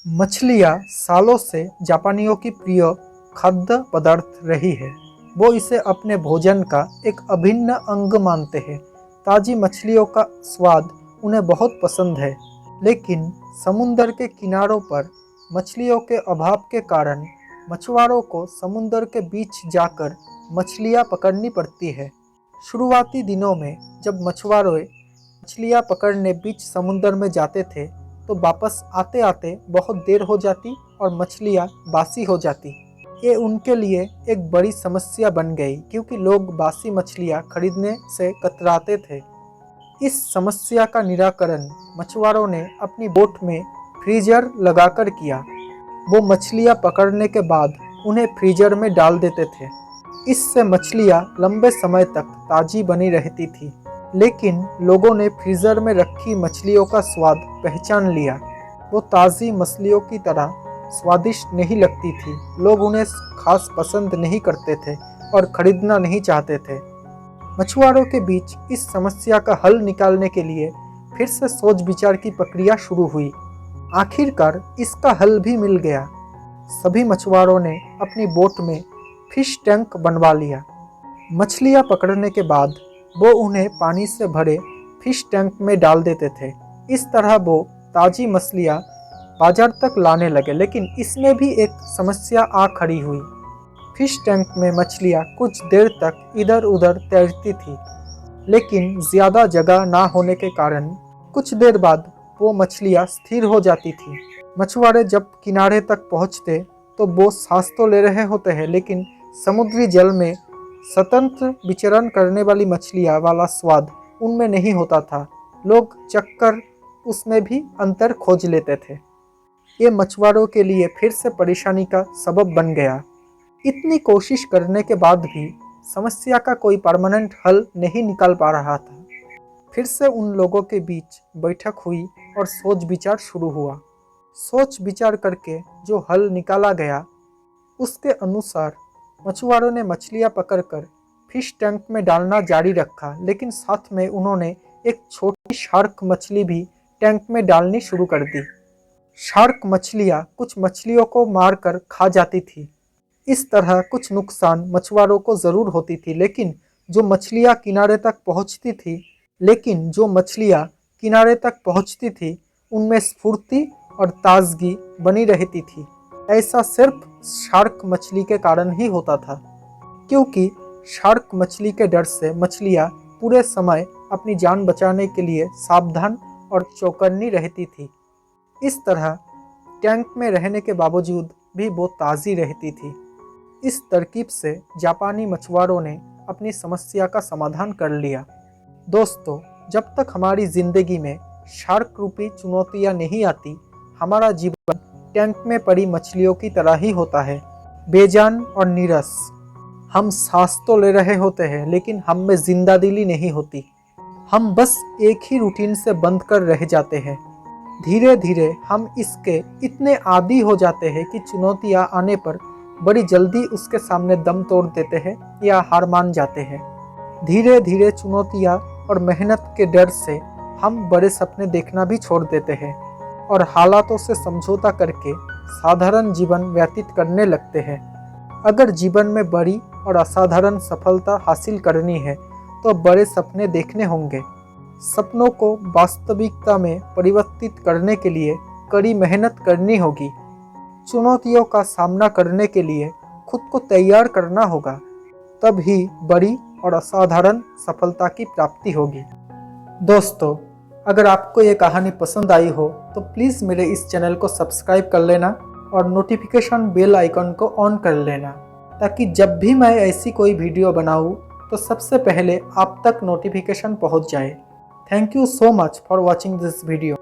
मछलियाँ सालों से जापानियों की प्रिय खाद्य पदार्थ रही है। वो इसे अपने भोजन का एक अभिन्न अंग मानते हैं। ताज़ी मछलियों का स्वाद उन्हें बहुत पसंद है, लेकिन समुंदर के किनारों पर मछलियों के अभाव के कारण मछुआरों को समुंदर के बीच जाकर मछलियाँ पकड़नी पड़ती है। शुरुआती दिनों में जब मछुआरे मछलियाँ पकड़ने बीच समुंदर में जाते थे, तो वापस आते आते बहुत देर हो जाती और मछलियाँ बासी हो जाती। ये उनके लिए एक बड़ी समस्या बन गई, क्योंकि लोग बासी मछलियाँ खरीदने से कतराते थे। इस समस्या का निराकरण मछुआरों ने अपनी बोट में फ्रीजर लगाकर किया। वो मछलियाँ पकड़ने के बाद उन्हें फ्रीजर में डाल देते थे। इससे मछलियाँ लंबे समय तक ताज़ी बनी रहती थी। लेकिन लोगों ने फ्रीज़र में रखी मछलियों का स्वाद पहचान लिया। वो ताज़ी मछलियों की तरह स्वादिष्ट नहीं लगती थी। लोग उन्हें खास पसंद नहीं करते थे और ख़रीदना नहीं चाहते थे। मछुआरों के बीच इस समस्या का हल निकालने के लिए फिर से सोच विचार की प्रक्रिया शुरू हुई। आखिरकार इसका हल भी मिल गया। सभी मछुआरों ने अपनी बोट में फिश टैंक बनवा लिया। मछलियाँ पकड़ने के बाद वो उन्हें पानी से भरे फिश टैंक में डाल देते थे। इस तरह वो ताज़ी मछलियाँ बाजार तक लाने लगे। लेकिन इसमें भी एक समस्या आ खड़ी हुई। फिश टैंक में मछलियाँ कुछ देर तक इधर उधर तैरती थी, लेकिन ज़्यादा जगह ना होने के कारण कुछ देर बाद वो मछलियाँ स्थिर हो जाती थी। मछुआरे जब किनारे तक पहुँचते तो वो सांस तो ले रहे होते हैं, लेकिन समुद्री जल में स्वतंत्र विचरण करने वाली मछलियाँ वाला स्वाद उनमें नहीं होता था। लोग चक्कर उसमें भी अंतर खोज लेते थे। ये मछुआरों के लिए फिर से परेशानी का सबब बन गया। इतनी कोशिश करने के बाद भी समस्या का कोई परमानेंट हल नहीं निकल पा रहा था। फिर से उन लोगों के बीच बैठक हुई और सोच विचार शुरू हुआ। सोच विचार करके जो हल निकाला गया, उसके अनुसार मछुआरों ने मछलियाँ पकड़कर फिश टैंक में डालना जारी रखा, लेकिन साथ में उन्होंने एक छोटी शार्क मछली भी टैंक में डालनी शुरू कर दी। शार्क मछलियाँ कुछ मछलियों को मारकर खा जाती थी। इस तरह कुछ नुकसान मछुआरों को ज़रूर होती थी, लेकिन जो मछलियाँ किनारे तक पहुँचती थी उनमें स्फूर्ति और ताजगी बनी रहती थी। ऐसा सिर्फ शार्क मछली के कारण ही होता था, क्योंकि शार्क मछली के डर से मछलियाँ पूरे समय अपनी जान बचाने के लिए सावधान और चौकन्नी रहती थी। इस तरह टैंक में रहने के बावजूद भी वो ताज़ी रहती थी। इस तरकीब से जापानी मछुआरों ने अपनी समस्या का समाधान कर लिया। दोस्तों, जब तक हमारी ज़िंदगी में शार्क रूपी चुनौतियाँ नहीं आती, हमारा जीवन टैंक में पड़ी मछलियों की तरह ही होता है, बेजान और नीरस। हम सांस तो ले रहे होते हैं, लेकिन हम में जिंदादिली नहीं होती। हम बस एक ही रूटीन से बंद कर रह जाते हैं। धीरे धीरे हम इसके इतने आदी हो जाते हैं कि चुनौतियाँ आने पर बड़ी जल्दी उसके सामने दम तोड़ देते हैं या हार मान जाते हैं। धीरे धीरे चुनौतियाँ और मेहनत के डर से हम बड़े सपने देखना भी छोड़ देते हैं और हालातों से समझौता करके साधारण जीवन व्यतीत करने लगते हैं। अगर जीवन में बड़ी और असाधारण सफलता हासिल करनी है, तो बड़े सपने देखने होंगे। सपनों को वास्तविकता में परिवर्तित करने के लिए कड़ी मेहनत करनी होगी। चुनौतियों का सामना करने के लिए खुद को तैयार करना होगा, तब ही बड़ी और असाधारण सफलता की प्राप्ति होगी। दोस्तों, अगर आपको ये कहानी पसंद आई हो तो प्लीज़ मेरे इस चैनल को सब्सक्राइब कर लेना और नोटिफिकेशन बेल आइकन को ऑन कर लेना, ताकि जब भी मैं ऐसी कोई वीडियो बनाऊँ तो सबसे पहले आप तक नोटिफिकेशन पहुंच जाए। Thank you so much for watching this video.